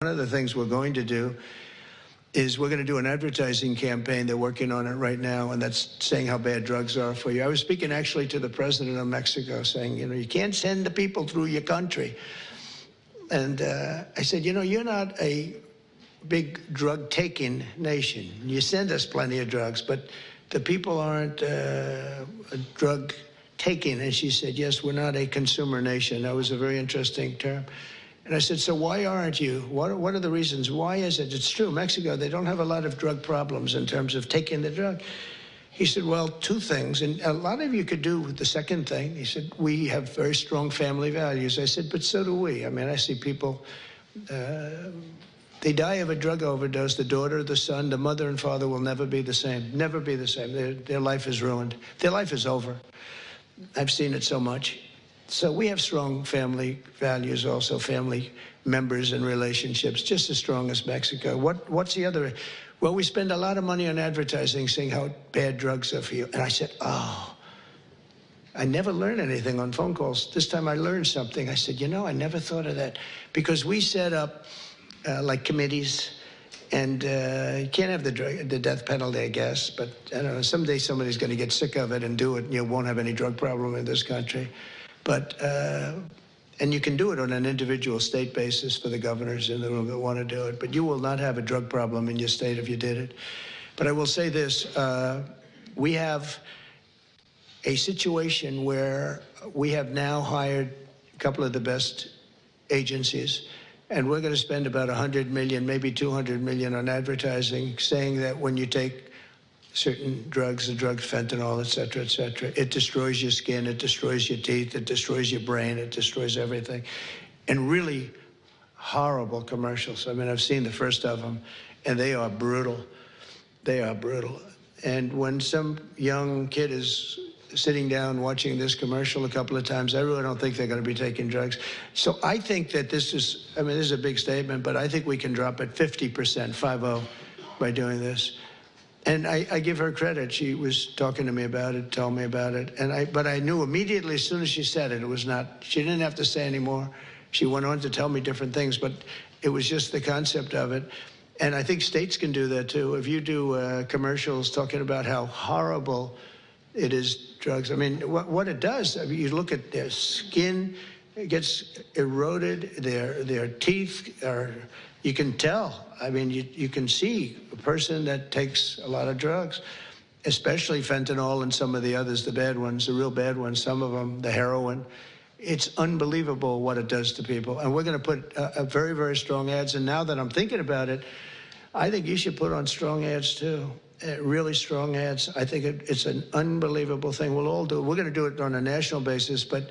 One of the things we're going to do is we're going to do an advertising campaign. They're working on it right now, and that's saying how bad drugs are for you. I was speaking actually to the president of Mexico saying, you can't send the people through your country. And I said, you're not a big drug-taking nation. You send us plenty of drugs, but the people aren't drug-taking. And she said, yes, we're not a consumer nation. That was a very interesting term. And I said, so why aren't you? What are the reasons? Why is it? It's true, Mexico, they don't have a lot of drug problems in terms of taking the drug. He said, well, two things. And a lot of you could do with the second thing. He said, we have very strong family values. I said, but so do we. I mean, I see people, they die of a drug overdose. The daughter, the son, the mother and father will never be the same. Never be the same. Their life is ruined. Their life is over. I've seen it so much. So we have strong family values, also family members and relationships, just as strong as Mexico. What's the other? Well, we spend a lot of money on advertising saying how bad drugs are for you. And I said, oh, I never learn anything on phone calls. This time I learned something. I said, I never thought of that. Because we set up like committees, and you can't have the death penalty, I guess. But I don't know, someday somebody's going to get sick of it and do it, and you won't have any drug problem in this country. But, and you can do it on an individual state basis for the governors in the room that want to do it. But you will not have a drug problem in your state if you did it. But I will say this, we have a situation where we have now hired a couple of the best agencies, and we're going to spend about $100 million, maybe $200 million on advertising, saying that when you take certain drugs, the drugs, fentanyl, et cetera, it destroys your skin, it destroys your teeth, it destroys your brain, it destroys everything. And really horrible commercials. I mean, I've seen the first of them, and they are brutal. They are brutal. And when some young kid is sitting down watching this commercial a couple of times, I really don't think they're going to be taking drugs. So I think that this is, I mean, this is a big statement, but I think we can drop it 50%, 50, by doing this. And I give her credit. She was talking to me about it, told me about it. But I knew immediately as soon as she said it, it was not, she didn't have to say anymore. She went on to tell me different things, but it was just the concept of it. And I think states can do that too. If you do commercials talking about how horrible it is, drugs. I mean, what it does, I mean, you look at their skin, it gets eroded, their teeth are, you can tell. I mean, you can see a person that takes a lot of drugs, especially fentanyl and some of the others, the bad ones, the real bad ones, some of them, the heroin. It's unbelievable what it does to people. And we're going to put very, very strong ads. And now that I'm thinking about it, I think you should put on strong ads too. Really strong ads. I think it's an unbelievable thing. We'll all do it. We're going to do it on a national basis, but